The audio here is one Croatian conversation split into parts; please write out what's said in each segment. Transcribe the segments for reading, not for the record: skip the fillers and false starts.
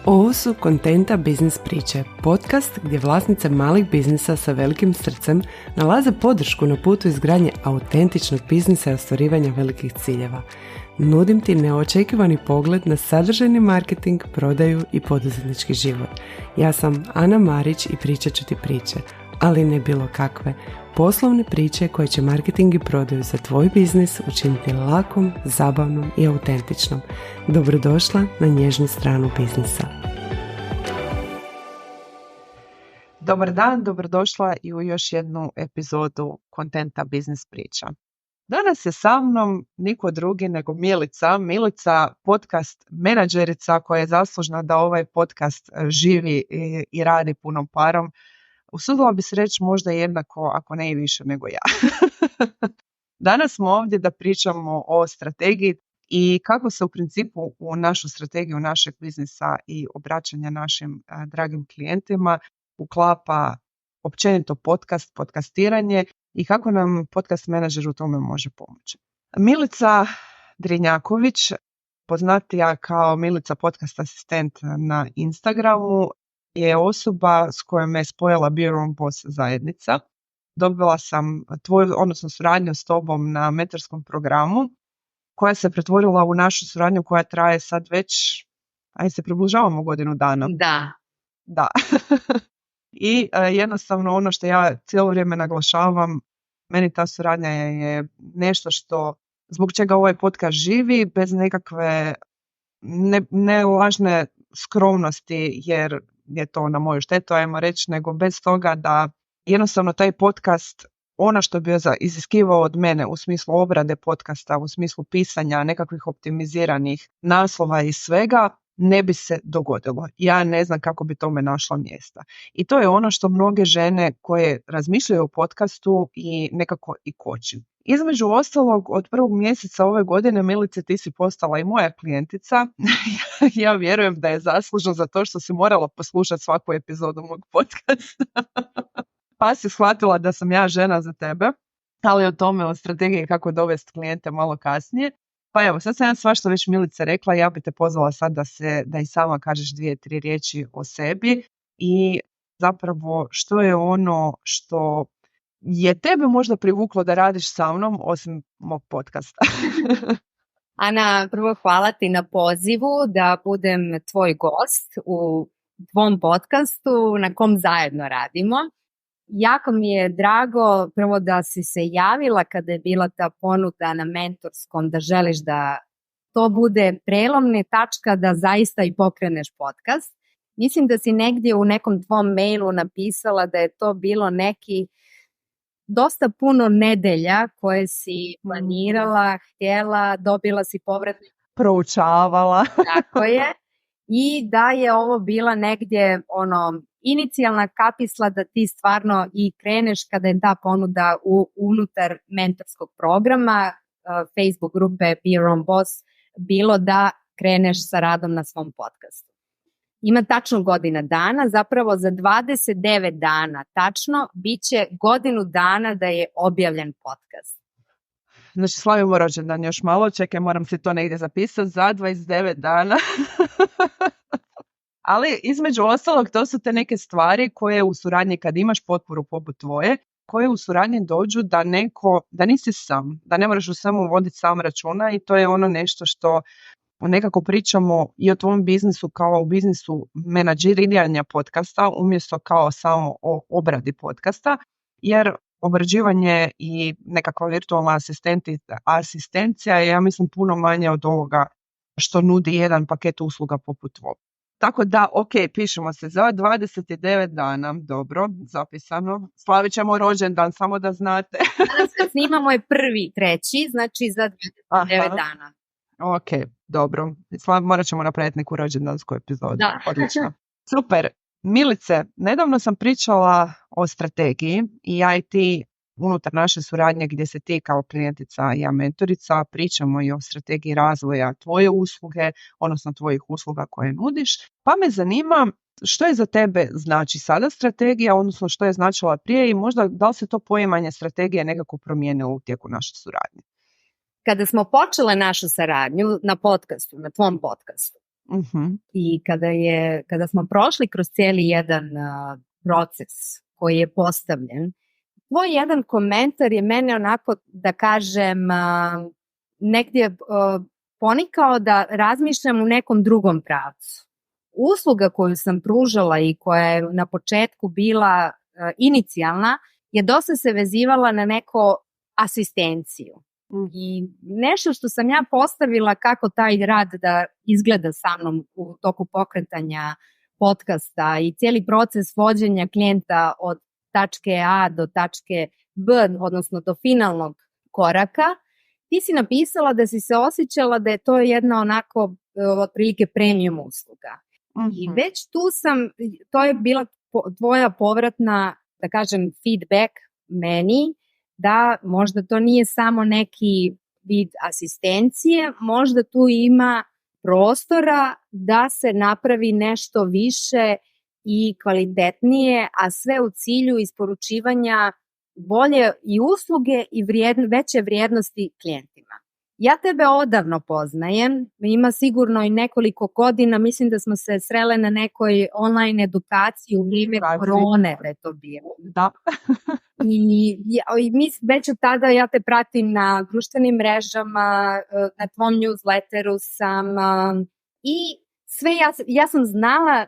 Ovo su Kontenta biznis priče, podcast gdje vlasnice malih biznisa sa velikim srcem nalaze podršku na putu izgradnje autentičnog biznisa i ostvarivanja velikih ciljeva. Nudim ti neočekivani pogled na sadržajni marketing, prodaju i poduzetnički život. Ja sam Ana Marić i pričat ću ti priče, ali ne bilo kakve. Poslovne priče koje će marketing i prodaju za tvoj biznis učiniti lakom, zabavnom i autentičnom. Dobrodošla na nježnu stranu biznisa. Dobar dan, dobrodošla i u još jednu epizodu Kontenta biznis priča. Danas je sa mnom niko drugi nego Milica, podcast menadžerica koja je zaslužna da ovaj podcast živi i radi punom parom. Usudila bi se reći možda jednako, ako ne i više nego ja. Danas smo ovdje da pričamo o strategiji i kako se u principu u našu strategiju našeg biznisa i obraćanja našim dragim klijentima uklapa općenito podcastiranje i kako nam podcast menadžer u tome može pomoći. Milica Drinjaković, poznatija kao Milica podcast asistent na Instagramu, je osoba s kojom me spojila Be Your Own Boss zajednica. Dobila sam suradnju s tobom na mentorskom programu koja se pretvorila u našu suradnju koja traje sad već, se približavamo godinu dana. Da. I jednostavno ono što ja cijelo vrijeme naglašavam, meni ta suradnja je nešto što, zbog čega ovaj podcast živi, bez nekakve ne lažne skromnosti, jer je to na moju štetu, ajmo reći, nego bez toga da jednostavno taj podcast, ono što bi iziskivao od mene u smislu obrade podcasta, u smislu pisanja nekakvih optimiziranih naslova i svega, ne bi se dogodilo. Ja ne znam kako bi tome našla mjesta. I to je ono što mnoge žene koje razmišljaju o podcastu i nekako i koči. Između ostalog, od 1. mjeseca ove godine, Milice, ti si postala i moja klijentica. Ja vjerujem da je zaslužno za to što si morala poslušati svaku epizodu mog podcasta. Pa si shvatila da sam ja žena za tebe, ali o tome, o strategiji kako dovesti klijente malo kasnije. Pa evo, sad sam ja svašta već Milice rekla, ja bi te pozvala sad da i sama kažeš 2-3 riječi o sebi i zapravo što je ono što je tebe možda privuklo da radiš sa mnom osim mog podcasta. Ana, prvo hvala ti na pozivu da budem tvoj gost u tvom podcastu na kom zajedno radimo. Jako mi je drago prvo da si se javila kada je bila ta ponuda na mentorskom, da želiš da to bude prelomna tačka da zaista i pokreneš podcast. Mislim da si negdje u nekom tvom mailu napisala da je to bilo neki dosta puno nedelja koje si planirala, htjela, dobila si povratne. Proučavala. Tako je. I da je ovo bila negdje inicijalna kapisla da ti stvarno i kreneš kada je ta ponuda unutar mentorskog programa Facebook grupe Be Your Own Boss bilo da kreneš sa radom na svom podcastu. Ima tačno godina dana, zapravo za 29 dana tačno bit će godinu dana da je objavljen podcast. Znači slavimo rođendan još malo, čekaj, moram si to negdje zapisati, za 29 dana. Ali između ostalog to su te neke stvari koje u suradnji, kad imaš potporu poput tvoje, koje u suradnji dođu da nisi sam, da ne moraš u svemu voditi sam računa i to je ono nešto što nekako pričamo i o tvom biznisu kao u biznisu menadžiranja podcasta umjesto kao samo o obradi podcasta, jer obrađivanje i nekakva virtualna asistencija je, ja mislim, puno manje od ovoga što nudi jedan paket usluga poput tvoj. Tako da, pišemo se za 29 dana, dobro, zapisano. Slavit ćemo rođendan, samo da znate. Danas kad snimamo je 1.3., znači za 29 dana. Ok, dobro. Morat ćemo napraviti neku rođendansku epizodu. Da. Odlično. Super. Milice, nedavno sam pričala o strategiji i ja i ti unutar naše suradnje gdje se ti kao klijentica i ja mentorica pričamo i o strategiji razvoja tvoje usluge, odnosno tvojih usluga koje nudiš. Pa me zanima što je za tebe znači sada strategija, odnosno što je značila prije i možda da li se to poimanje strategije nekako promijenilo u tijeku naše suradnje? Kada smo počele našu saradnju na podcastu, na tvom podcastu, I kada smo prošli kroz cijeli jedan proces koji je postavljen, tvoj jedan komentar je mene onako, da kažem, negdje ponikao da razmišljam u nekom drugom pravcu. Usluga koju sam pružala i koja je na početku bila inicijalna je dosta se vezivala na neko asistenciju. I nešto što sam ja postavila kako taj rad da izgleda sa mnom u toku pokretanja podcasta i cijeli proces vođenja klijenta od tačke A do tačke B, odnosno do finalnog koraka, ti si napisala da si se osjećala da je to jedna onako otprilike premium usluga. I već tu to je bila tvoja povratna, da kažem, feedback meni, da možda to nije samo neki vid asistencije, možda tu ima prostora da se napravi nešto više i kvalitetnije, a sve u cilju isporučivanja bolje i usluge i veće vrijednosti klijentima. Ja tebe odavno poznajem, ima sigurno i nekoliko godina, mislim da smo se srele na nekoj online edukaciji u vrijeme korone, da je to bilo. Da. I već od tada ja te pratim na društvenim mrežama, na tvom newsletteru sam i sve ja sam znala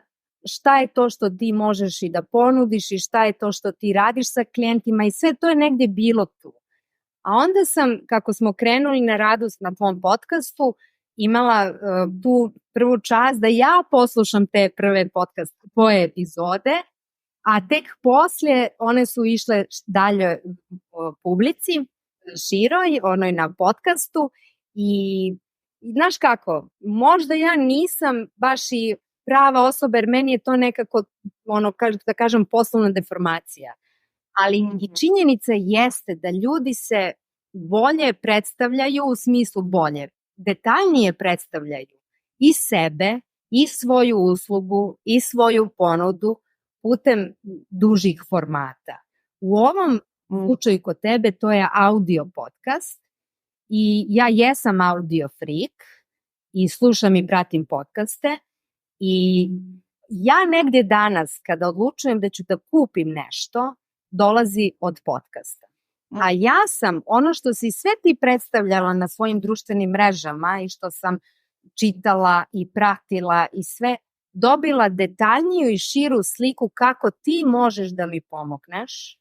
šta je to što ti možeš i da ponudiš i šta je to što ti radiš sa klijentima i sve to je negdje bilo tu. A onda sam, kako smo krenuli na radu na tvom podcastu, imala tu prvu čast da ja poslušam te prve tvoje epizode, a tek poslije one su išle dalje publici, široj, onoj na podcastu i znaš kako, možda ja nisam baš i prava osoba jer meni je to nekako, da kažem, poslovna deformacija. Ali i činjenica jeste da ljudi se bolje predstavljaju u smislu bolje, detaljnije predstavljaju i sebe, i svoju uslugu, i svoju ponudu putem dužih formata. U ovom slučaju kod tebe to je audio podcast i ja jesam audio freak i slušam i pratim podcaste i ja negdje danas kada odlučujem da ću da kupim nešto, dolazi od podcasta. A ja sam ono što si sve ti predstavljala na svojim društvenim mrežama i što sam čitala i pratila i sve, dobila detaljniju i širu sliku kako ti možeš da mi pomogneš,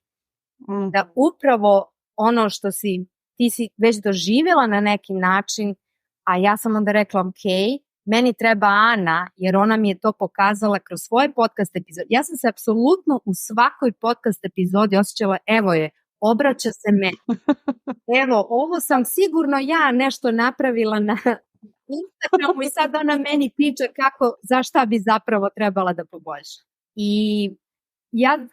da upravo ono što ti si već doživjela na neki način, a ja sam onda rekla ok, meni treba Ana, jer ona mi je to pokazala kroz svoje podcast epizode. Ja sam se apsolutno u svakoj podcast epizodi osjećala, evo je, obraća se meni. Evo, ovo sam sigurno ja nešto napravila na Instagramu i sad ona meni priča za šta bi zapravo trebala da poboljša. I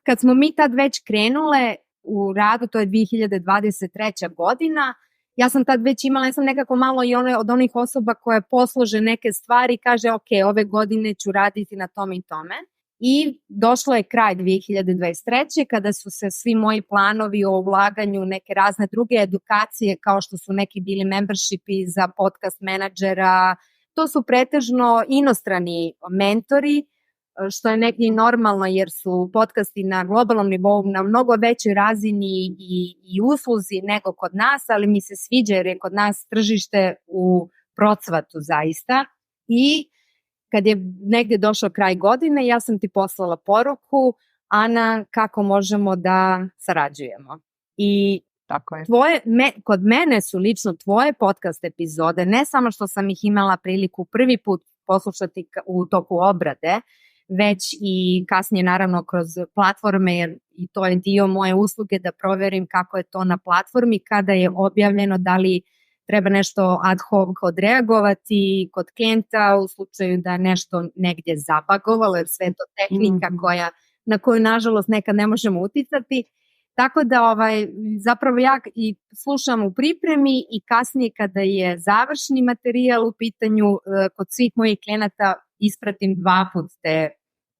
kad smo mi tad već krenule u radu, to je 2023. godina, ja sam tad već imala, ja sam nekako malo i od onih osoba koje poslože neke stvari i kaže ok, ove godine ću raditi na tom i tome. I došlo je kraj 2023. kada su se svi moji planovi o ulaganju neke razne druge edukacije kao što su neki bili membershipi za podcast menadžera, to su pretežno inostrani mentori, što je negdje normalno jer su podcasti na globalnom nivou na mnogo većoj razini i usluzi nego kod nas, ali mi se sviđa jer je kod nas tržište u procvatu zaista. I kad je negdje došao kraj godine, ja sam ti poslala poruku, Ana, kako možemo da sarađujemo. I tako je. Kod mene su lično tvoje podcast epizode, ne samo što sam ih imala priliku prvi put poslušati u toku obrade, već i kasnije naravno kroz platforme, jer i to je dio moje usluge da provjerim kako je to na platformi, kada je objavljeno, da li treba nešto ad hoc odreagovati kod klijenta u slučaju da nešto negdje zabagovalo, jer sve je to tehnika na koju nažalost nekad ne možemo uticati. Tako da zapravo ja i slušam u pripremi i kasnije kada je završni materijal u pitanju kod svih mojih klijenata ispratim 2 put te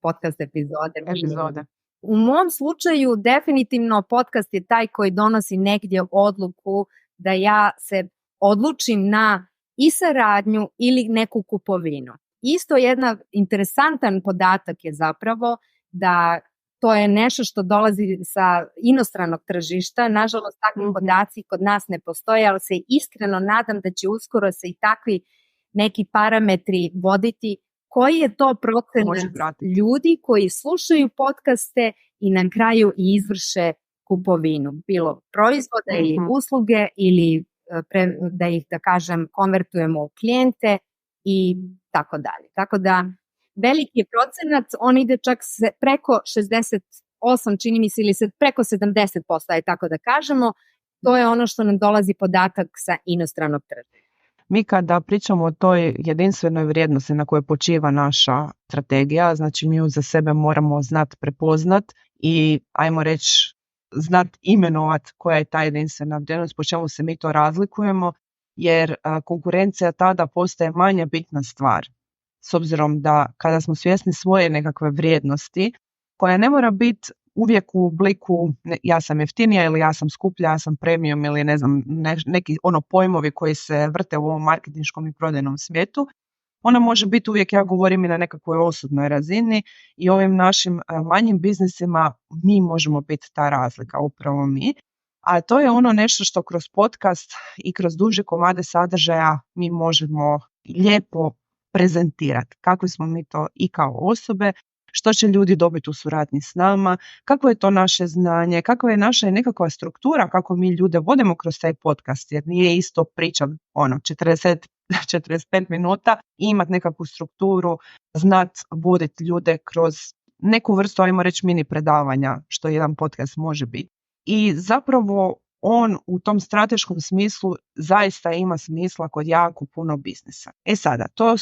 podcast epizode. U mom slučaju definitivno podcast je taj koji donosi negdje odluku da ja se odlučim na i saradnju ili neku kupovinu. isto jedan interesantan podatak je zapravo da to je nešto što dolazi sa inostranog tržišta. Nažalost, takvi podaci kod nas ne postoje, ali se iskreno nadam da će uskoro se i takvi neki parametri voditi. Koji je to procenat ljudi koji slušaju podcaste i na kraju i izvrše kupovinu, bilo proizvoda ili usluge ili da ih, da kažem, konvertujemo u klijente i tako dalje. Tako da veliki procenat, on ide čak preko 68, čini mi se, ili preko 70%, je tako da kažemo. To je ono što nam dolazi podatak sa inostranog tržišta. Mi kada pričamo o toj jedinstvenoj vrijednosti na kojoj počiva naša strategija, znači mi ju za sebe moramo znati prepoznat i, ajmo reći, znati imenovat koja je ta jedinstvena vrijednost, po čemu se mi to razlikujemo, jer konkurencija tada postaje manje bitna stvar. S obzirom da kada smo svjesni svoje nekakve vrijednosti, koja ne mora biti uvijek u obliku ja sam jeftinija ili ja sam skuplja, ja sam premium ili ne znam, neki pojmovi koji se vrte u ovom marketinškom i prodajnom svijetu. Ona može biti uvijek, ja govorim, i na nekakvoj osobnoj razini i ovim našim manjim biznisima mi možemo biti ta razlika, upravo mi. A to je ono nešto što kroz podcast i kroz duže komade sadržaja mi možemo lijepo prezentirati. Kakvi smo mi to i kao osobe, što će ljudi dobiti u suradnji s nama, kako je to naše znanje, kakva je naša nekakva struktura, kako mi ljude vodimo kroz taj podcast, jer nije isto priča 45 minuta i imati nekakvu strukturu, znat voditi ljude kroz neku vrstu, ajmo reći, mini predavanja, što jedan podcast može biti. I zapravo on u tom strateškom smislu zaista ima smisla kod jako puno biznisa. Sada, to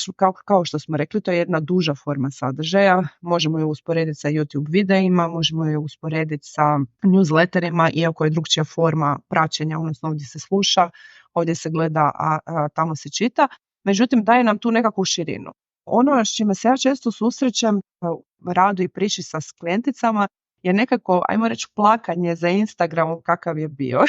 kao što smo rekli, to je jedna duža forma sadržaja, možemo ju usporediti sa YouTube videima, možemo ju usporediti sa newsletterima, iako je drugčija forma praćenja, odnosno ovdje se sluša, ovdje se gleda, a tamo se čita, međutim daje nam tu nekakvu širinu. Ono s čime se ja često susrećem u radu i priči sa klijenticama je nekako, ajmo reći, plakanje za Instagramom kakav je bio.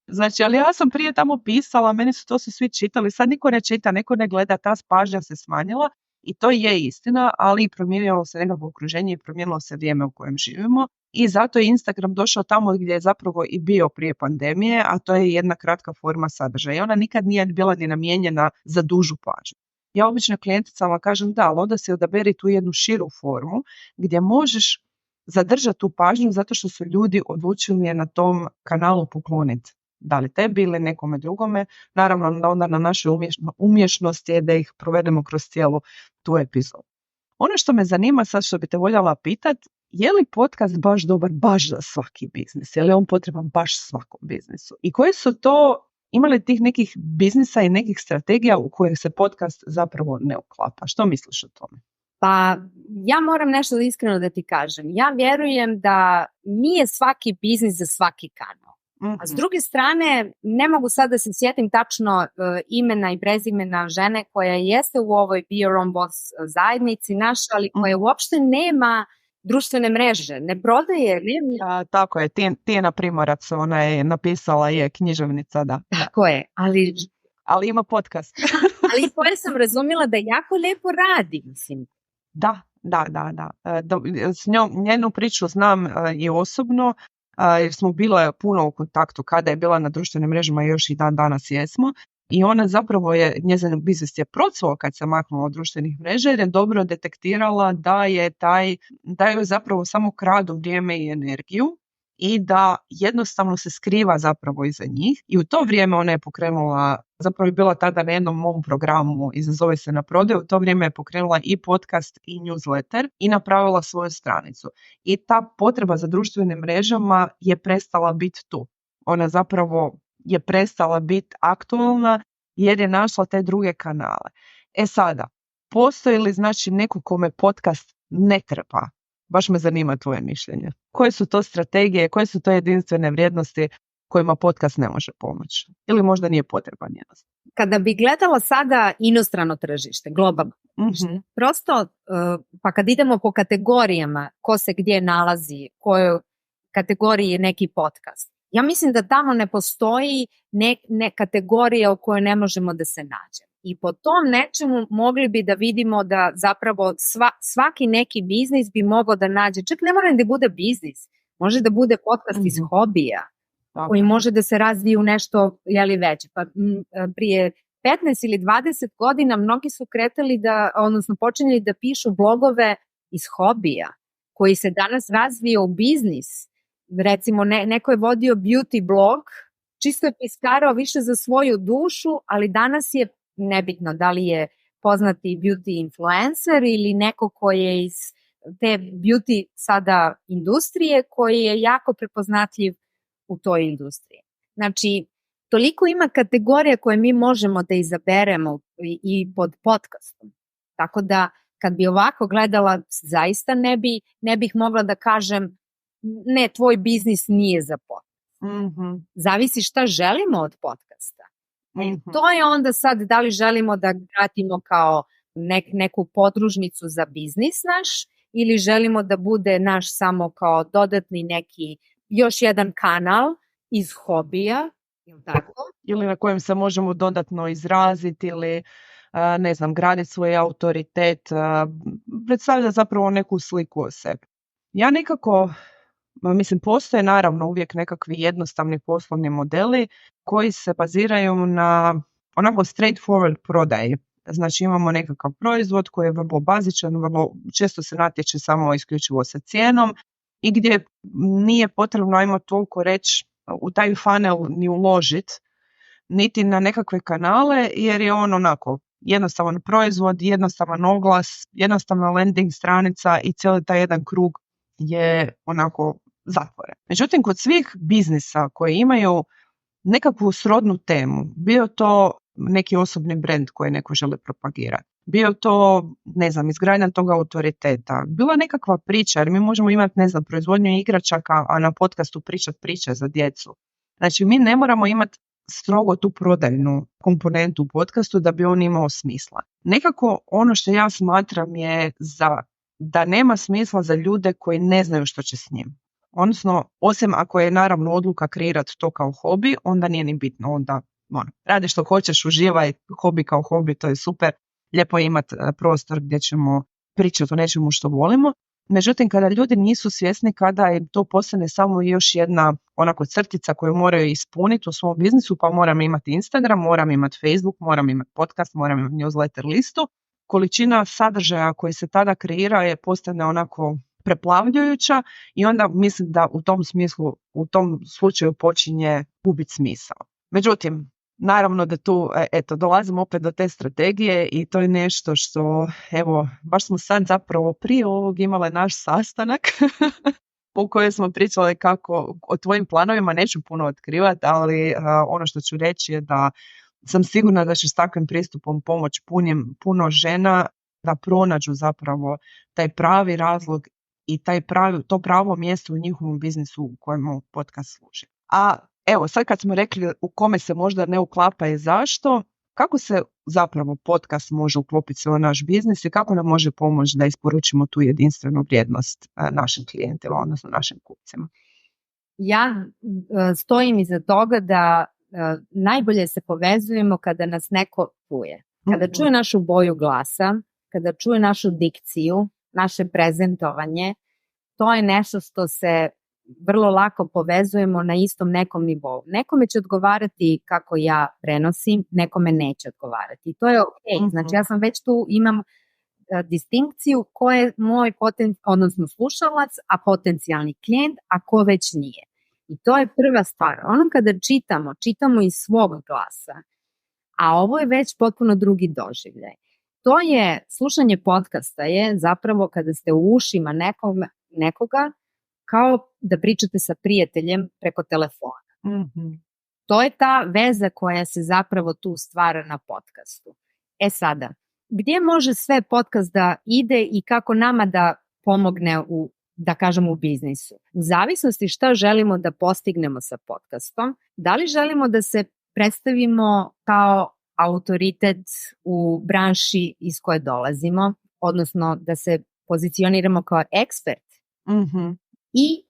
Znači, ali ja sam prije tamo pisala, meni su to svi čitali, sad niko ne čita, niko ne gleda, ta pažnja se smanjila i to je istina, ali promijenilo se nekako okruženje i promijenilo se vrijeme u kojem živimo i zato je Instagram došao tamo gdje je zapravo i bio prije pandemije, a to je jedna kratka forma sadržaja i ona nikad nije bila ni namijenjena za dužu pažnju. Ja obično klijenticama kažem da, ali onda si odaberi tu jednu širu formu gdje možeš zadržati tu pažnju zato što su ljudi odlučili je na tom kanalu pokloniti. Da li tebi ili nekome drugome. Naravno, onda na našoj umješnosti je da ih provedemo kroz cijelu tu epizodu. Ono što me zanima sad, što bi te voljela pitati, je li podcast baš dobar baš za svaki biznis? Je li on potreban baš svakom biznisu? I koji su to, imali tih nekih biznisa i nekih strategija u koje se podcast zapravo ne uklapa? Što misliš o tome? Pa ja moram nešto iskreno da ti kažem. Ja vjerujem da nije svaki biznis za svaki kanal. A s druge strane, ne mogu sad da se sjetim tačno imena i prezimena žene koja jeste u ovoj Be Your Own Boss zajednici naša, ali koja uopšte nema društvene mreže, ne prodaje. Tako je, Tijena Primorac, ona je napisala, je književnica, da. Tako je, ali ima podcast. Ali koje sam razumjela da jako lijepo radi, mislim. Da. S njenu priču znam i osobno, jer smo bile puno u kontaktu kada je bila na društvenim mrežama i još i dan danas jesmo. I ona zapravo njezin biznis je procvao kad se maknula od društvenih mreža jer je dobro detektirala da je joj zapravo samo kradu vrijeme i energiju i da jednostavno se skriva zapravo iza njih. I u to vrijeme ona je pokrenula, zapravo je bila tada na jednom mom programu, izazove se na prodaju, u to vrijeme je pokrenula i podcast i newsletter i napravila svoju stranicu. I ta potreba za društvenim mrežama je prestala biti tu. Ona zapravo je prestala biti aktualna jer je našla te druge kanale. Sada, postoji li znači neko kome podcast ne treba? Baš me zanima tvoje mišljenje. Koje su to strategije, koje su to jedinstvene vrijednosti kojima podcast ne može pomoći? Ili možda nije potreban jednostavno? Kada bi gledala sada inostrano tržište, globalno tržište, prosto, pa kad idemo po kategorijama, ko se gdje nalazi, kojoj kategoriji je neki podcast, ja mislim da tamo ne postoji ne kategorija u kojoj ne možemo da se nađemo. I po tom nečemu mogli bi da vidimo da zapravo svaki neki biznis bi mogao da nađe, čak ne mora da bude biznis, može da bude podcast iz hobija, koji može da se razvije u nešto veće. Pa prije 15 ili 20 godina mnogi su kretali odnosno počinjeli da pišu blogove iz hobija, koji se danas razvije u biznis. Recimo, neko je vodio beauty blog, čisto je piskarao više za svoju dušu, ali danas je nebitno da li je poznati beauty influencer ili neko koji je iz te beauty sada industrije, koji je jako prepoznatljiv u toj industriji. Znači, toliko ima kategorija koje mi možemo da izaberemo i pod podcastom. Tako da, kad bi ovako gledala, zaista ne bih mogla da kažem ne, tvoj biznis nije za podcast. Zavisi šta želimo od podcasta. To je onda sad da li želimo da gradimo kao neku podružnicu za biznis naš ili želimo da bude naš samo kao dodatni neki još jedan kanal iz hobija, tako? Ili na kojem se možemo dodatno izraziti ili graditi svoj autoritet, predstavlja zapravo neku sliku o sebi. Ja nekako, postoje naravno uvijek nekakvi jednostavni poslovni modeli koji se baziraju na onako straightforward prodaji. Znači imamo nekakav proizvod koji je vrlo bazičan, vrlo često se natječe samo isključivo sa cijenom i gdje nije potrebno, ajmo toliko reći, u taj funnel ni uložiti, niti na nekakve kanale, jer je on onako jednostavan proizvod, jednostavan oglas, jednostavna landing stranica i cijeli taj jedan krug je onako zatvoren. Međutim, kod svih biznisa koji imaju nekakvu srodnu temu, bio to neki osobni brand koji neko želi propagirati, bio to, izgradnja tog autoriteta, bila nekakva priča, jer mi možemo imati, proizvodnju igračaka, a na podcastu pričati priče za djecu. Znači, mi ne moramo imati strogo tu prodajnu komponentu u podcastu da bi on imao smisla. Nekako ono što ja smatram je da nema smisla za ljude koji ne znaju što će s njim. Odnosno, osim ako je naravno odluka kreirati to kao hobi, onda nije ni bitno, onda radi što hoćeš, uživaj, hobi kao hobi, to je super, lijepo je imati prostor gdje ćemo pričati o nečemu što volimo. Međutim, kada ljudi nisu svjesni, kada im to postane samo još jedna onako crtica koju moraju ispuniti u svom biznisu, pa moram imati Instagram, moram imati Facebook, moram imati podcast, moram imati newsletter listu, količina sadržaja koji se tada kreira je postane onako preplavljujuća i onda mislim da u tom slučaju počinje gubiti smisao. Međutim, naravno da tu dolazimo opet do te strategije i to je nešto što, baš smo sad zapravo prije ovog imale naš sastanak po kojem smo pričali kako o tvojim planovima neću puno otkrivati, ali ono što ću reći je da sam sigurna da će s takvim pristupom pomoći puno žena da pronađu zapravo taj pravi razlog i to pravo mjesto u njihovom biznisu u kojemu podcast služi. A evo, sad kad smo rekli u kome se možda ne uklapa i zašto, kako se zapravo podcast može uklopiti u naš biznis i kako nam može pomoći da isporučimo tu jedinstvenu vrijednost našim klijentima, odnosno našim kupcima? Ja stojim iza toga da najbolje se povezujemo kada nas neko čuje. Kada čuje našu boju glasa, kada čuje našu dikciju, naše prezentovanje, to je nešto što se vrlo lako povezujemo na istom nekom nivou. Nekome će odgovarati kako ja prenosim, nekome neće odgovarati. I to je ok. Znači ja sam već tu imam distinkciju ko je moj odnosno slušalac, a potencijalni klijent, a ko već nije. I to je prva stvar. Ono kada čitamo iz svog glasa, a ovo je već potpuno drugi doživljaj. To je, slušanje podcasta je zapravo kada ste u ušima nekoga kao da pričate sa prijateljem preko telefona. To je ta veza koja se zapravo tu stvara na podcastu. Sada, gdje može sve podcast da ide i kako nama da pomogne u biznisu? U zavisnosti šta želimo da postignemo sa podcastom, da li želimo da se predstavimo kao autoritet u branši iz koje dolazimo, odnosno da se pozicioniramo kao ekspert. I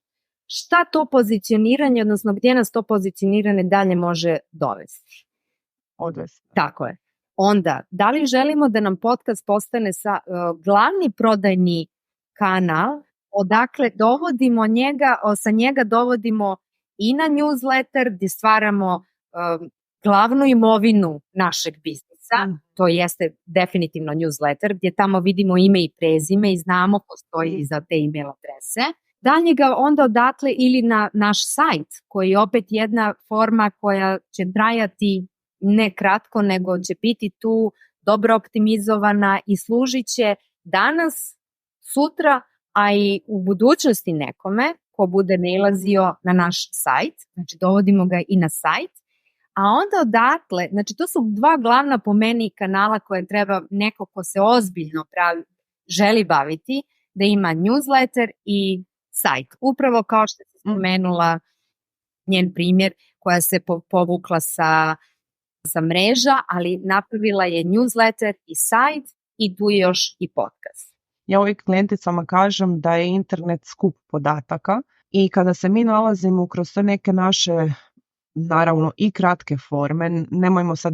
šta to pozicioniranje, odnosno gdje nas to pozicioniranje dalje može dovesti? Odvesti. Tako je. Onda, da li želimo da nam podcast postane glavni prodajni kanal, odakle dovodimo njega, sa njega dovodimo i na newsletter gdje stvaramo glavnu imovinu našeg biznisa, to jeste definitivno newsletter gdje tamo vidimo ime i prezime i znamo ko stoji iza te email adrese. Dalje ga onda odatle ili na naš sajt koji je opet jedna forma koja će trajati ne kratko, nego će biti tu dobro optimizovana i služit će danas, sutra, a i u budućnosti nekome ko bude nailazio na naš sajt, znači dovodimo ga i na sajt, a onda odatle, znači to su dva glavna po meni kanala koje treba neko ko se ozbiljno želi baviti, da ima newsletter i sajt. Upravo kao što si spomenula njen primjer koja se povukla sa mreža, ali napravila je newsletter i sajt i tu je još i podcast. Ja uvijek klijenticama kažem da je internet skup podataka i kada se mi nalazimo kroz te neke naše, naravno i kratke forme, nemojmo sad,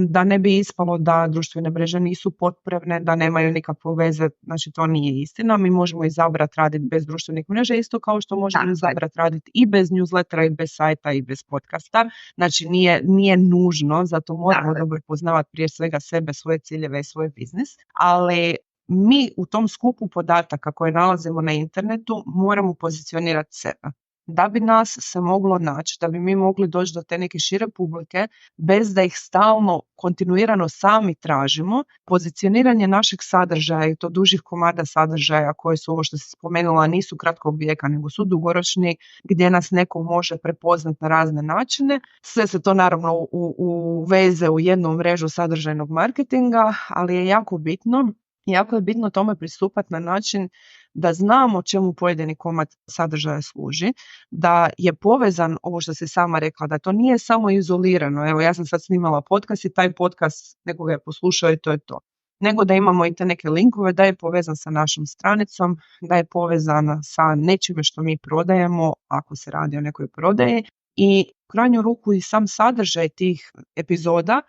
da ne bi ispalo da društvene mreže nisu potrebne, da nemaju nikakve veze, znači to nije istina, mi možemo izabrati raditi bez društvenih mreža, isto kao što možemo izabrati raditi i bez newslettera, i bez sajta, i bez podcasta, znači nije nužno, zato moramo dobro poznavati prije svega sebe, svoje ciljeve i svoj biznis, ali mi u tom skupu podataka koje nalazimo na internetu moramo pozicionirati sebe. Da bi nas se moglo naći, da bi mi mogli doći do te neke šire publike, bez da ih stalno, kontinuirano sami tražimo, pozicioniranje našeg sadržaja i to dužih komada sadržaja koje su, ovo što si spomenula, nisu kratkog vijeka, nego su dugoročni, gdje nas neko može prepoznati na razne načine. Sve se to naravno uveze u jednu mrežu sadržajnog marketinga, ali je jako je bitno tome pristupati na način da znamo čemu pojedini komad sadržaja služi, da je povezan, ovo što si sama rekla, da to nije samo izolirano. Evo, ja sam sad snimala podcast i taj podcast nekoga je poslušao i to je to. Nego da imamo i te neke linkove, da je povezan sa našom stranicom, da je povezan sa nečime što mi prodajemo, ako se radi o nekoj prodaji. I u krajnju ruku i sam sadržaj tih epizoda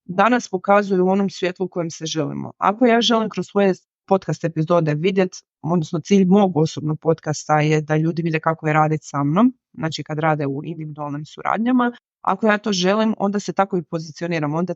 danas pokazuju u onom svjetlu u kojem se želimo. Ako ja želim kroz svoje podcast epizode vidjeti, odnosno cilj mog osobnog podcasta je da ljudi vide kako je raditi sa mnom, znači kad rade u individualnim suradnjama. Ako ja to želim, onda se tako i pozicioniram, onda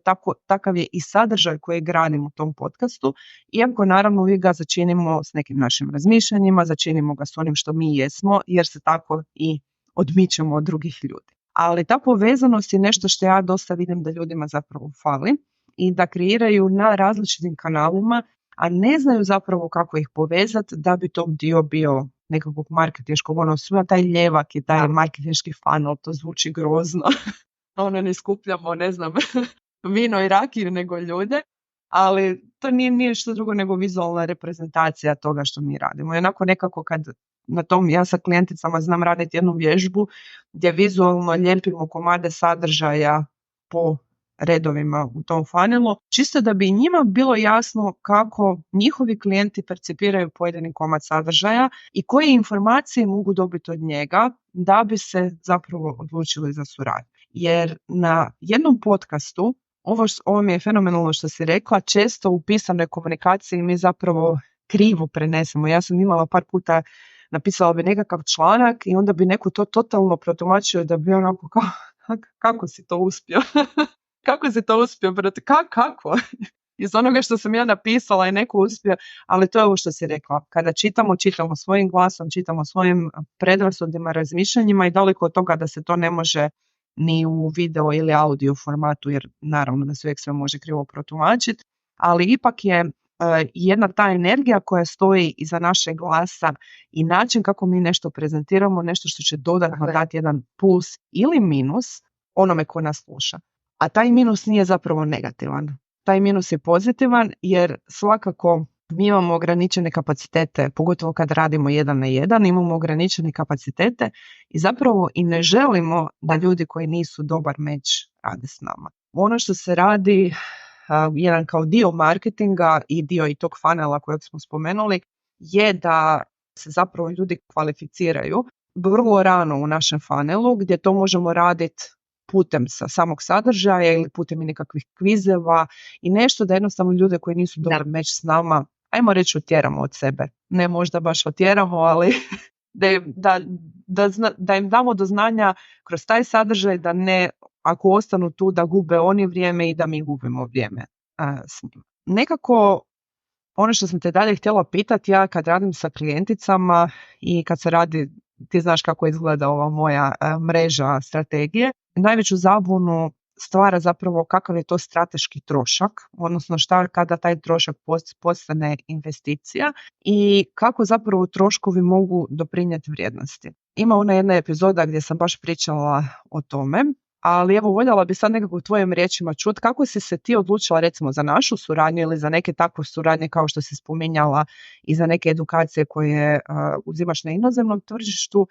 takav je i sadržaj koji gradim u tom podcastu, iako naravno uvijek ga začinimo s nekim našim razmišljanjima, začinimo ga s onim što mi jesmo, jer se tako i odmičemo od drugih ljudi. Ali ta povezanost je nešto što ja dosta vidim da ljudima zapravo fali i da kreiraju na različitim kanalima, a ne znaju zapravo kako ih povezati da bi to dio bio nekakvog marketinškog, sve taj ljevak i taj marketinški funnel, to zvuči grozno. Ne skupljamo, ne znam, vino i rakiju nego ljude, ali to nije što drugo nego vizualna reprezentacija toga što mi radimo. I onako nekako kad na tom, ja sa klijenticama znam raditi jednu vježbu gdje vizualno lijepimo komade sadržaja po redovima u tom funnelu, čisto da bi njima bilo jasno kako njihovi klijenti percipiraju pojedini komad sadržaja i koje informacije mogu dobiti od njega da bi se zapravo odlučili za suradnju. Jer na jednom podcastu, ovo mi je fenomenalno što si rekla, često u pisanoj komunikaciji mi zapravo krivo prenesemo. Ja sam imala par puta, napisala bi nekakav članak i onda bi neko to totalno protumačio da bi onako kako si to uspio? Kako si to uspio? Kako? Iz onoga što sam ja napisala je neko uspio, ali to je ovo što si rekla. Kada čitamo svojim glasom, čitamo svojim predrasudima, razmišljanjima i daleko od toga da se to ne može ni u video ili audio formatu, jer naravno da se uvijek sve može krivo protumačiti, ali ipak je jedna ta energija koja stoji iza našeg glasa i način kako mi nešto prezentiramo, nešto što će dodatno dati jedan plus ili minus onome ko nas sluša. A taj minus nije zapravo negativan. Taj minus je pozitivan jer svakako mi imamo ograničene kapacitete, pogotovo kad radimo 1 na 1, imamo ograničene kapacitete i zapravo i ne želimo da ljudi koji nisu dobar meč rade s nama. Ono što se radi, jedan kao dio marketinga i dio i tog funnela kojeg smo spomenuli, je da se zapravo ljudi kvalificiraju vrlo rano u našem funnelu, gdje to možemo raditi putem sa samog sadržaja ili putem i nekakvih kvizeva i nešto da jednostavno ljude koji nisu dobro meč s nama, ajmo reći, otjeramo od sebe. Ne možda baš otjeramo, ali da im damo do znanja kroz taj sadržaj da ne, ako ostanu tu, da gube oni vrijeme i da mi gubimo vrijeme s njima. Nekako ono što sam te dalje htjela pitati, ja kad radim sa klijenticama i kad se radi, ti znaš kako izgleda ova moja mreža strategije, najveću zabunu stvara zapravo kakav je to strateški trošak, odnosno šta kada taj trošak postane investicija i kako zapravo troškovi mogu doprinijeti vrijednosti. Ima ona jedna epizoda gdje sam baš pričala o tome, ali evo voljela bi sad nekako u tvojim riječima čuti kako si se ti odlučila recimo za našu suradnju ili za neke takve suradnje kao što si spominjala i za neke edukacije koje uzimaš na inozemnom tržištu.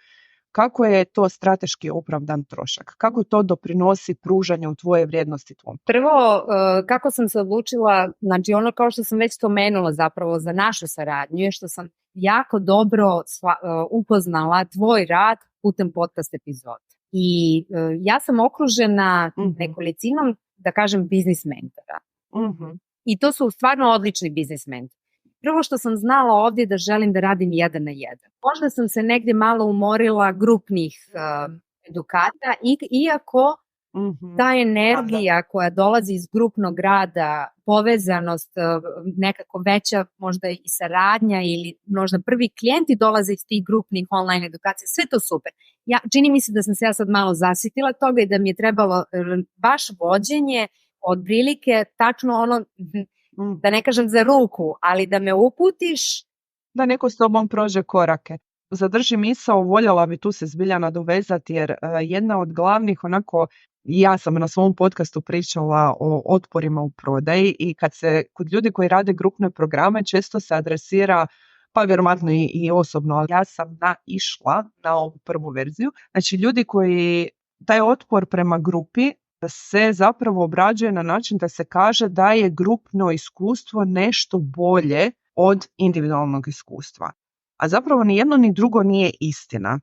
Kako je to strateški opravdan trošak? Kako to doprinosi pružanju tvoje vrijednosti tvom? Prvo, kako sam se odlučila, znači ono kao što sam već spomenula zapravo za našu saradnju je što sam jako dobro upoznala tvoj rad putem podcast epizoda. I ja sam okružena nekolicinom, da kažem, biznis mentora. I to su stvarno odlični biznis mentori. Prvo što sam znala ovdje da želim da radim 1 na 1. Možda sam se negdje malo umorila grupnih edukata, iako ta energija koja dolazi iz grupnog rada, povezanost, nekako veća možda i saradnja ili možda prvi klijenti dolaze iz tih grupnih online edukacija, sve to super. Čini mi se da sam se ja sad malo zasitila toga i da mi je trebalo baš vođenje od prilike tačno ono, da ne kažem za ruku, ali da me uputiš. Da neko s tobom prođe korake. Zadrži misao, voljela bi tu se zbilja nadovezati jer jedna od glavnih onako, ja sam na svom podcastu pričala o otporima u prodaji i kod ljudi koji rade grupne programe često se adresira, pa vjerojatno i osobno, ali ja sam naišla na ovu prvu verziju. Znači ljudi koji, taj otpor prema grupi se zapravo obrađuje na način da se kaže da je grupno iskustvo nešto bolje od individualnog iskustva. A zapravo ni jedno ni drugo nije istina.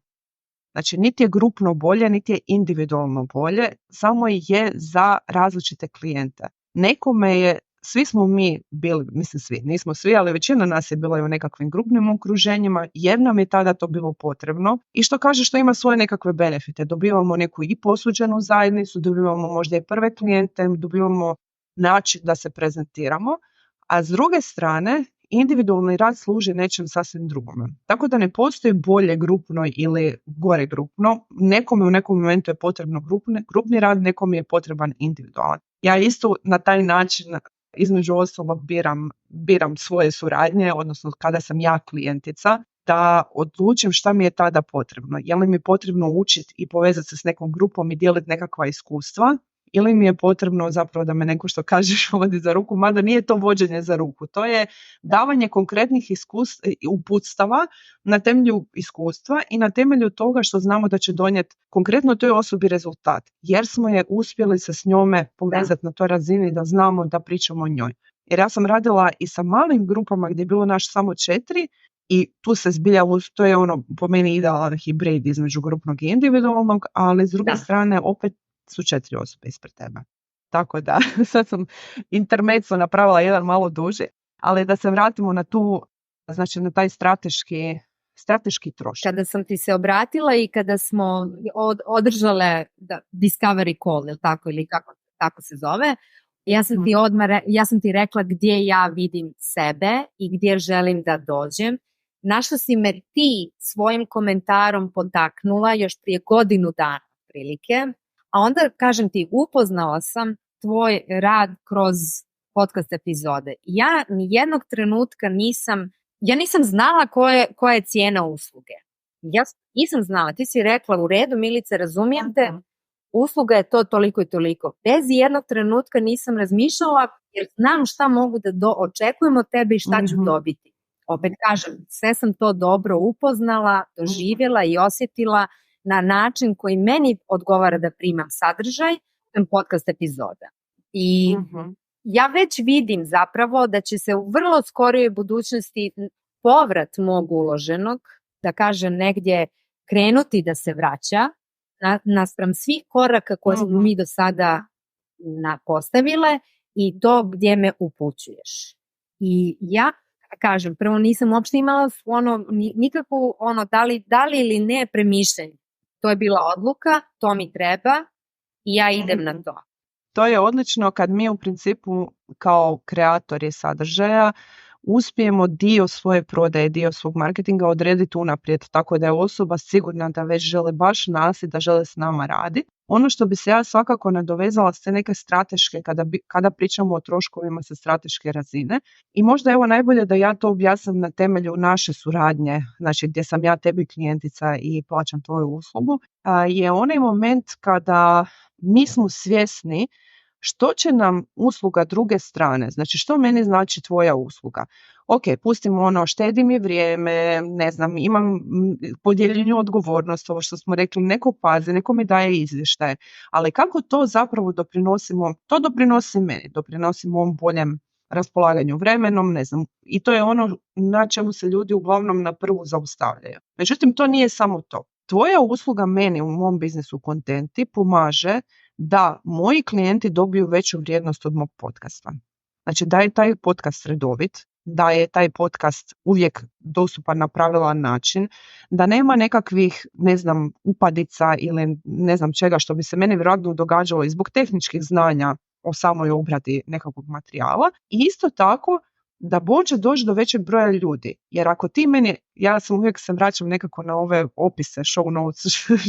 Znači, niti je grupno bolje, niti je individualno bolje, samo je za različite klijente. Nekome je, svi smo mi bili, mislim svi, nismo svi, ali većina nas je bila u nekakvim grupnim okruženjima jer nam je tada to bilo potrebno i što kaže što ima svoje nekakve benefite. Dobivamo neku i posuđenu zajednicu, dobivamo možda i prve klijente, dobivamo način da se prezentiramo, a s druge strane individualni rad služi nečem sasvim drugome. Tako da ne postoji bolje grupno ili gore grupno. Nekome u nekom momentu je potrebno grupni rad, nekome je potreban individualan. Ja isto na taj način između ostalog biram svoje suradnje, odnosno kada sam ja klijentica, da odlučim šta mi je tada potrebno. Je li mi potrebno učiti i povezati se s nekom grupom i dijeliti nekakva iskustva, ili mi je potrebno zapravo da me neko što kažeš vodi za ruku, mada nije to vođenje za ruku. To je davanje konkretnih uputstava na temelju iskustva i na temelju toga što znamo da će donijeti konkretno toj osobi rezultat. Jer smo je uspjeli se s njome povezati na toj razini da znamo da pričamo o njoj. Jer ja sam radila i sa malim grupama gdje je bilo naš samo 4 i tu se zbilja, to je ono po meni idealan hibrid između grupnog i individualnog, ali s druge strane opet su 4 osobe ispred tebe. Tako da, sad sam intermezzo napravila jedan malo duži, ali da se vratimo na tu, znači na taj strateški trošak. Kada sam ti se obratila i kada smo održale Discovery Call, ili tako, ili kako se zove, ja sam ti rekla gdje ja vidim sebe i gdje želim da dođem. Našla si me ti svojim komentarom potaknula još prije godinu dana prilike, a onda, kažem ti, upoznala sam tvoj rad kroz podcast epizode. Ja nijednog trenutka nisam znala koja je cijena usluge. Ja nisam znala, ti si rekla u redu, Milice, razumijem te, usluga je to toliko i toliko. Bez jednog trenutka nisam razmišljala jer znam šta mogu da očekujem od tebe i šta ću dobiti. Opet kažem, sve sam to dobro upoznala, doživjela i osjetila na način koji meni odgovara da primam sadržaj podcast epizoda. I ja već vidim zapravo da će se u vrlo skorijoj budućnosti povrat mog uloženog, da kažem negdje, krenuti da se vraća naspram svih koraka koje smo mi do sada postavile i to gdje me upućuješ. I ja kažem, prvo nisam uopšte imala nikakvu da li ili ne premišljanje. To je bila odluka, to mi treba i ja idem na to. To je odlično kad mi u principu kao kreatori sadržaja uspijemo dio svoje prodaje, dio svog marketinga odrediti unaprijed, tako da je osoba sigurna da već žele baš nas i da žele s nama raditi. Ono što bi se ja svakako nadovezala s te neke strateške, kada pričamo o troškovima sa strateške razine, i možda evo najbolje da ja to objasnim na temelju naše suradnje, znači gdje sam ja tebi klijentica i plaćam tvoju uslugu, je onaj moment kada mi smo svjesni što će nam usluga druge strane, znači što meni znači tvoja usluga. Ok, pustimo štedi mi vrijeme, ne znam, imam podijeljenju odgovornost, ovo što smo rekli, neko pazi, neko mi daje izvještaje, ali kako to zapravo doprinosimo, to doprinosi meni, doprinosi mom boljem raspolaganju vremenom, ne znam, i to je ono na čemu se ljudi uglavnom na prvu zaustavljaju. Međutim, to nije samo to. Tvoja usluga meni u mom biznisu Kontenti pomaže da moji klijenti dobiju veću vrijednost od mog podcasta. Znači da je taj podcast redovit, da je taj podcast uvijek dostupan na pravilan način, da nema nekakvih, ne znam, upadica ili ne znam čega što bi se meni vjerojatno događalo i zbog tehničkih znanja o samoj obradi nekakvog materijala. I isto tako da može doći do većeg broja ljudi. Jer ako ti meni, ja sam uvijek se vraćam nekako na ove opise, show notes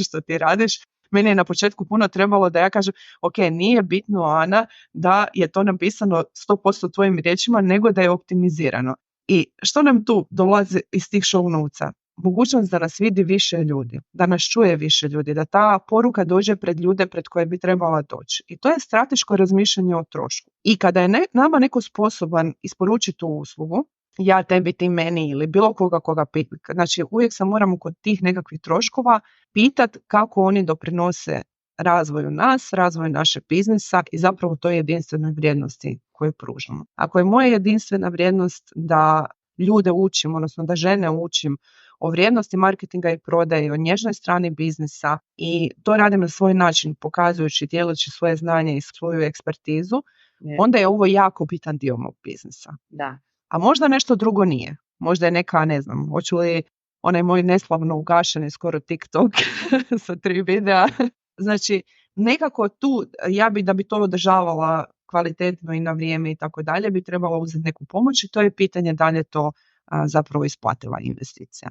što ti radiš, meni je na početku puno trebalo da ja kažem, ok, nije bitno, Ana, da je to napisano 100% tvojim riječima, nego da je optimizirano. I što nam tu dolazi iz tih show notesa? Mogućnost da nas vidi više ljudi, da nas čuje više ljudi, da ta poruka dođe pred ljude pred koje bi trebala doći. I to je strateško razmišljanje o trošku. I kada je nama neko sposoban isporučiti tu uslugu, ja tebi, ti meni ili bilo koga pita. Znači uvijek se moramo kod tih nekakvih troškova pitati kako oni doprinose razvoju nas, razvoju našeg biznisa i zapravo toj jedinstvenoj vrijednosti koju pružamo. Ako je moja jedinstvena vrijednost da ljude učim, odnosno da žene učim o vrijednosti marketinga i prodaje, o nježnoj strani biznisa i to radim na svoj način, pokazujući, dijeleći svoje znanje i svoju ekspertizu, onda je ovo jako bitan dio mog biznisa. Da. A možda nešto drugo nije. Možda je neka, ne znam, hoću li onaj moj neslavno ugašeni skoro TikTok sa 3 videa. Znači, nekako tu, da bi to održavala kvalitetno i na vrijeme i tako dalje, bi trebala uzeti neku pomoć i to je pitanje da li je to zapravo isplativa investicija.